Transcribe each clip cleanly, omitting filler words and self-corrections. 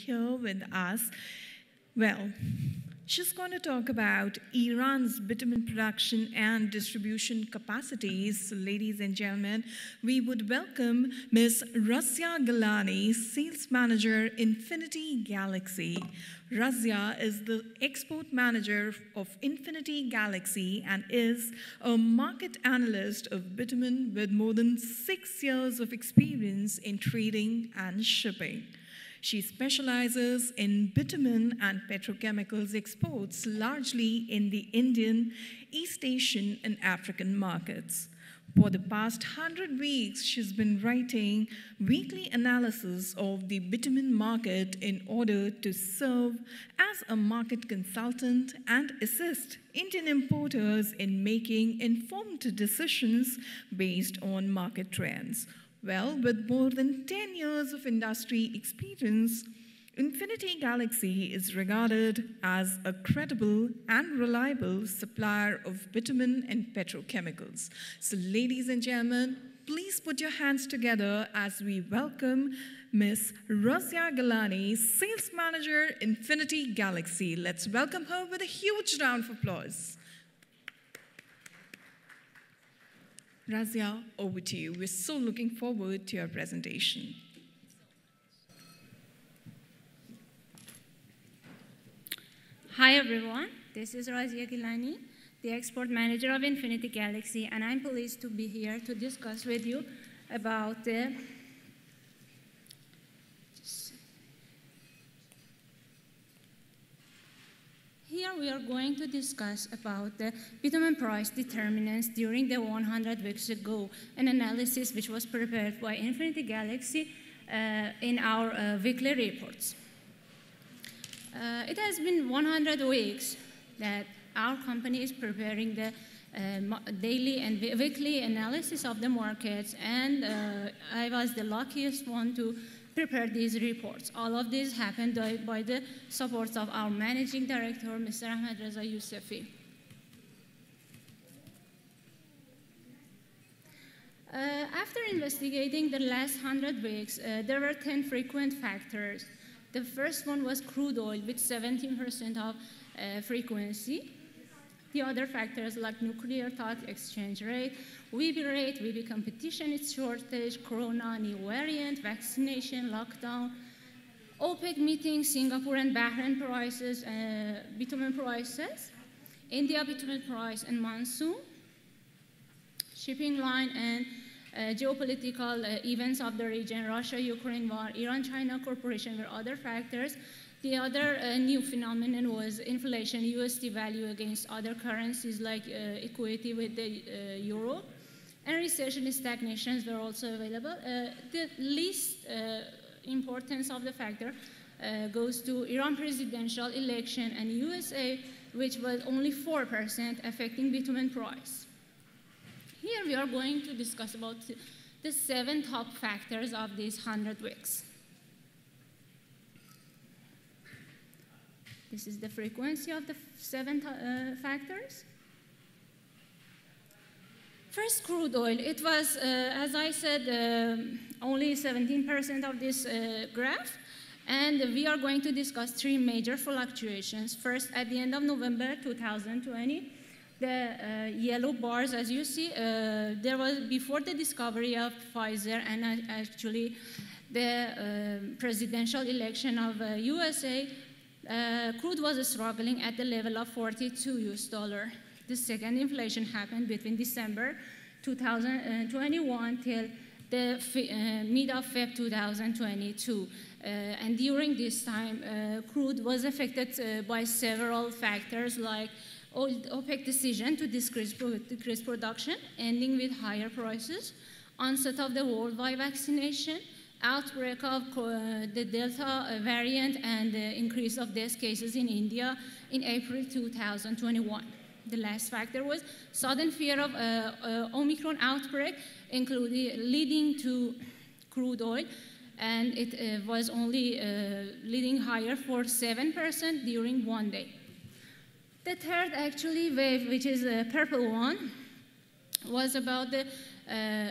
here with us. Well, she's going to talk about Iran's bitumen production and distribution capacities. So, ladies and gentlemen, we would welcome Ms. Razieh Gilani, Sales Manager, Infinity Galaxy. Razieh is the Export Manager of Infinity Galaxy and is a market analyst of bitumen with more than 6 years of experience in trading and shipping. She specializes in bitumen and petrochemicals exports, largely in the Indian, East Asian, and African markets. For the past 100 weeks, she's been writing weekly analysis of the bitumen market in order to serve as a market consultant and assist Indian importers in making informed decisions based on market trends. Well, with more than 10 years of industry experience, Infinity Galaxy is regarded as a credible and reliable supplier of bitumen and petrochemicals. So, ladies and gentlemen, please put your hands together as we welcome Ms. Razieh Gilani, Sales Manager, Infinity Galaxy. Let's welcome her with a huge round of applause. Razieh, over to you. We're so looking forward to your presentation. Hi, everyone. This is Razieh Gilani, the Export Manager of Infinity Galaxy, and I'm pleased to be here to discuss with you about the Here we are going to discuss about the bitumen price determinants during the 100 weeks ago, an analysis which was prepared by Infinity Galaxy in our weekly reports. It has been 100 weeks that our company is preparing the daily and weekly analysis of the markets, and I was the luckiest one to prepare these reports. All of this happened by the support of our Managing Director, Mr. Ahmed Reza Yousefi. After investigating the last 100 weeks, there were 10 frequent factors. The first one was crude oil with 17% of frequency. The other factors like nuclear talk, exchange rate, VB competition, its shortage, corona, new variant, vaccination, lockdown, OPEC meeting, Singapore and Bahrain prices, bitumen prices, India bitumen price and monsoon, shipping line and geopolitical events of the region, Russia-Ukraine war, Iran-China corporation were other factors. The other new phenomenon was inflation, USD value against other currencies like equity with the euro. And recession and stagnations were also available. The least importance of the factor goes to Iran presidential election and USA, which was only 4% affecting bitumen price. Here we are going to discuss about the 7 top factors of these 100 weeks. This is the frequency of the 7 factors. First, crude oil. It was, as I said, only 17% of this graph. And we are going to discuss 3 major fluctuations. First, at the end of November 2020, the yellow bars, as you see, there was before the discovery of Pfizer and actually the presidential election of USA, crude was struggling at the level of 42 US dollar. The second inflation happened between December 2021 till the mid of Feb 2022. And during this time, crude was affected by several factors like OPEC decision to decrease production, ending with higher prices, onset of the worldwide vaccination, outbreak of the Delta variant, and the increase of death cases in India in April 2021. The last factor was sudden fear of Omicron outbreak, leading to crude oil, and it was only leading higher for 7% during one day. The third actually wave, which is a purple one, was about the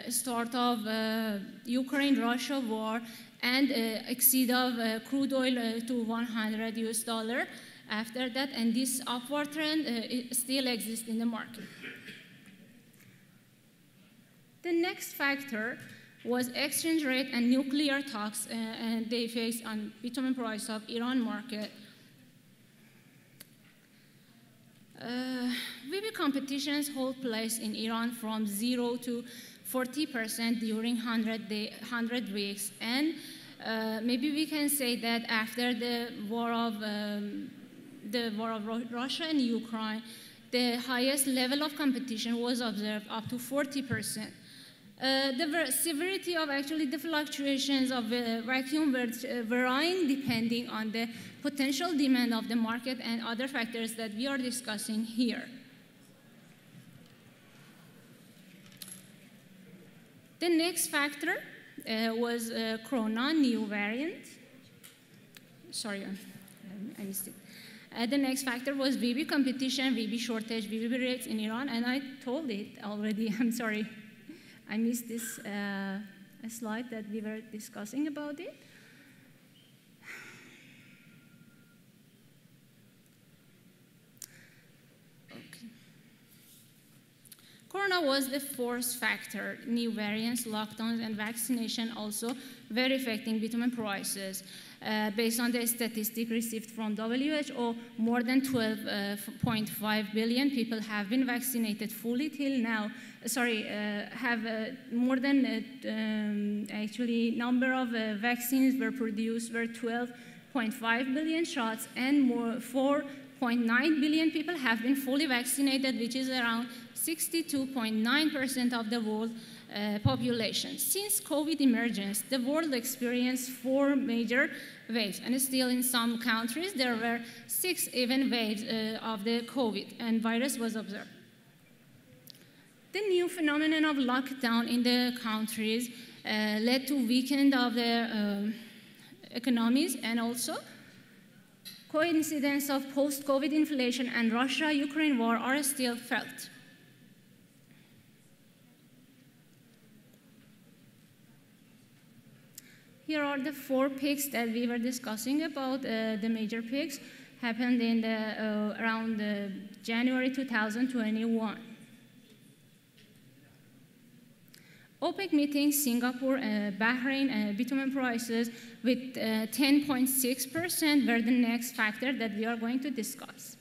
start of Ukraine-Russia war and exceed of crude oil to 100 US dollar after that, and this upward trend still exists in the market. The next factor was exchange rate and nuclear talks and they faced on bitumen price of Iran market. VB competitions hold place in Iran from 0 to 40% during 100 weeks, and maybe we can say that after the war of Russia and Ukraine, the highest level of competition was observed up to 40%. The severity of actually the fluctuations of vacuum were varying depending on the potential demand of the market and other factors that we are discussing here. The next factor was Corona new variant. Sorry, I missed it. The next factor was VB competition, VB shortage, VB rates in Iran, and I told it already. I'm sorry. I missed this slide that we were discussing about it. Okay. Corona was the fourth factor. New variants, lockdowns, and vaccination also were affecting bitumen prices. Based on the statistic received from WHO, more than 12.5 billion people have been vaccinated fully till now. Have more than actually number of vaccines were produced were 12.5 billion shots, and more 4.9 billion people have been fully vaccinated, which is around 62.9% of the world population. Since COVID emergence, the world experienced 4 major waves, and still in some countries there were 6 even waves of the COVID, and virus was observed. The new phenomenon of lockdown in the countries led to weakening of the economies, and also coincidence of post-COVID inflation and Russia-Ukraine war are still felt. Here are the 4 peaks that we were discussing about. The major peaks happened in around January 2021. OPEC meeting, Singapore, Bahrain, bitumen prices with 10.6% were the next factor that we are going to discuss.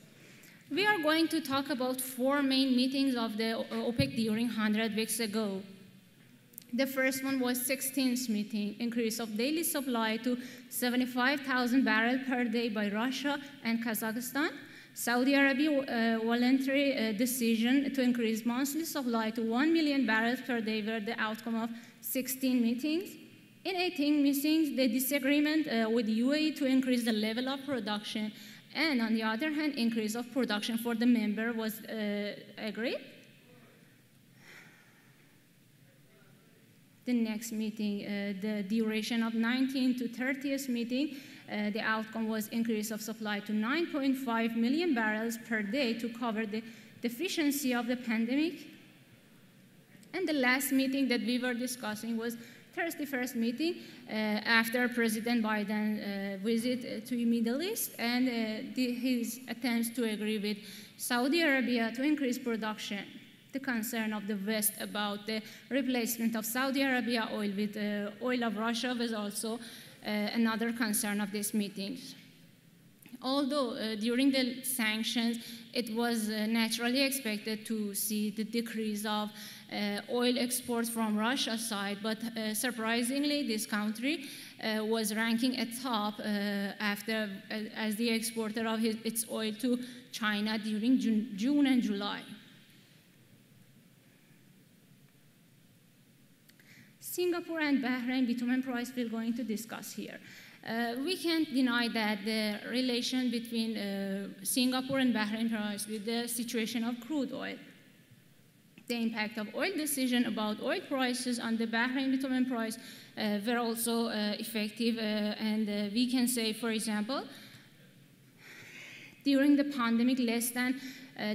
We are going to talk about 4 main meetings of the OPEC during 100 weeks ago. The first one was 16th meeting, increase of daily supply to 75,000 barrels per day by Russia and Kazakhstan. Saudi Arabia voluntary decision to increase monthly supply to 1 million barrels per day were the outcome of 16 meetings. In 18 meetings, the disagreement with UAE to increase the level of production, and on the other hand, increase of production for the member was agreed. The next meeting, the duration of 19th to 30th meeting, the outcome was increase of supply to 9.5 million barrels per day to cover the deficiency of the pandemic. And the last meeting that we were discussing was 31st meeting after President Biden's visit to the Middle East and his attempts to agree with Saudi Arabia to increase production. The concern of the West about the replacement of Saudi Arabia oil with oil of Russia was also another concern of these meetings. Although during the sanctions, it was naturally expected to see the decrease of oil exports from Russia's side, but surprisingly, this country was ranking at top as the exporter of its oil to China during June and July. Singapore and Bahrain bitumen price we're going to discuss here. We can't deny that the relation between Singapore and Bahrain price with the situation of crude oil. The impact of oil decision about oil prices on the Bahrain bitumen price were also effective, and we can say, for example, During the pandemic,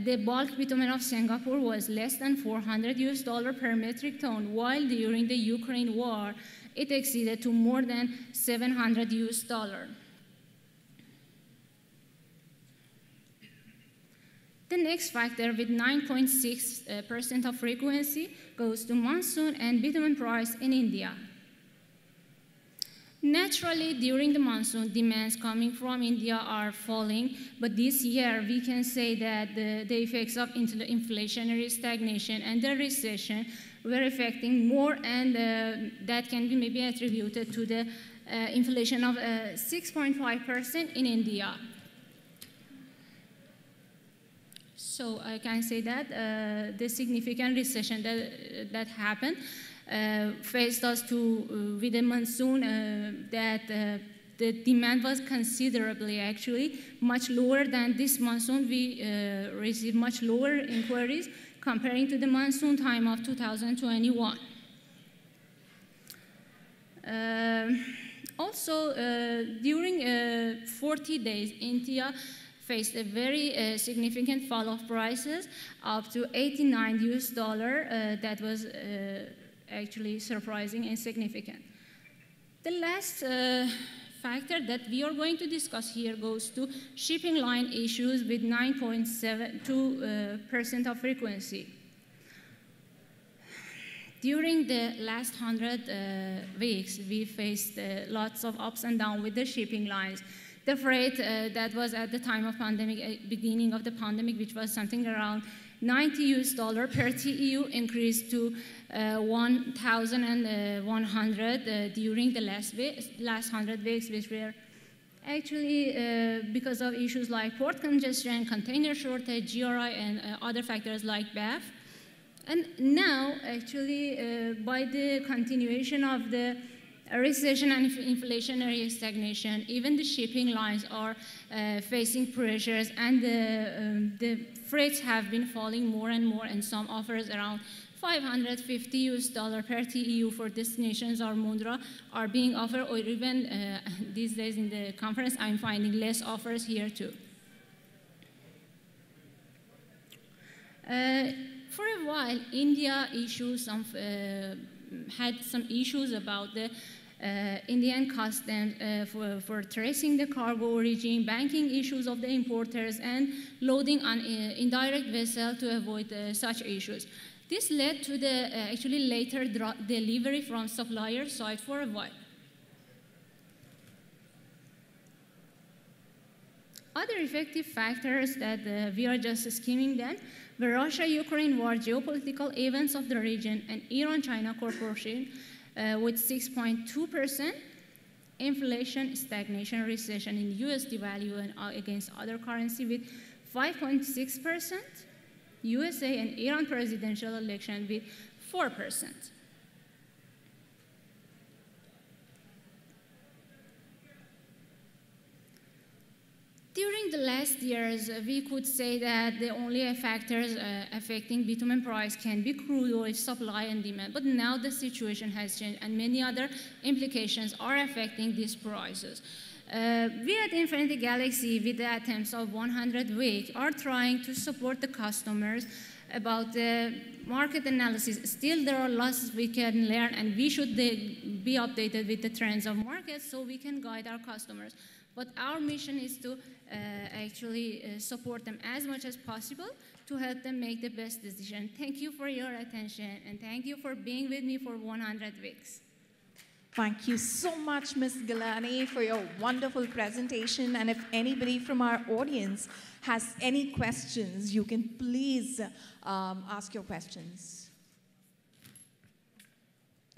the bulk bitumen of Singapore was less than $400 per metric ton, while during the Ukraine war, it exceeded to more than $700. The next factor, with 9.6% of frequency, goes to monsoon and bitumen price in India. Naturally, during the monsoon, demands coming from India are falling, but this year we can say that the effects of inflationary stagnation and the recession were affecting more, and that can be maybe attributed to the inflation of 6.5% in India. So I can say that the significant recession that happened faced us with a monsoon that the demand was considerably, actually, much lower than this monsoon. We received much lower inquiries comparing to the monsoon time of 2021. Also, during 40 days, India faced a very significant fall of prices up to $89. That was actually surprising and significant. The last factor that we are going to discuss here goes to shipping line issues with 9.72% of frequency. During the last 100 weeks, we faced lots of ups and downs with the shipping lines. The freight that was at the time of pandemic, beginning of the pandemic, which was something around $90 per TEU, increased to 1,100 during the last 100 weeks, which were actually because of issues like port congestion, container shortage, GRI, and other factors like BAF. And now, actually, by the continuation of the recession and inflationary stagnation, even the shipping lines are facing pressures, and the freights have been falling more and more, and some offers around $550 per TEU for destinations or Mundra are being offered, or even these days in the conference, I'm finding less offers here too. For a while, India had some issues about the Indian customs for tracing the cargo origin, banking issues of the importers, and loading on indirect vessel to avoid such issues. This led to the actually later delivery from supplier side for a while. Other effective factors that we are just skimming then were Russia-Ukraine war, geopolitical events of the region, and Iran-China cooperation with 6.2%, inflation, stagnation, recession in USD value and against other currency with 5.6%, USA and Iran presidential election with 4%. During the last years, we could say that the only factors affecting bitumen price can be crude oil supply and demand. But now the situation has changed, and many other implications are affecting these prices. We at Infinity Galaxy, with the attempts of 100 Week, are trying to support the customers about the market analysis. Still, there are lots we can learn, and we should be updated with the trends of markets so we can guide our customers. But our mission is to actually support them as much as possible to help them make the best decision. Thank you for your attention, and thank you for being with me for 100 weeks. Thank you so much, Ms. Gilani, for your wonderful presentation. And if anybody from our audience has any questions, you can please ask your questions.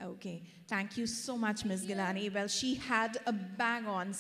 Okay, thank you so much, Ms. Gilani. Well, she had a bang on.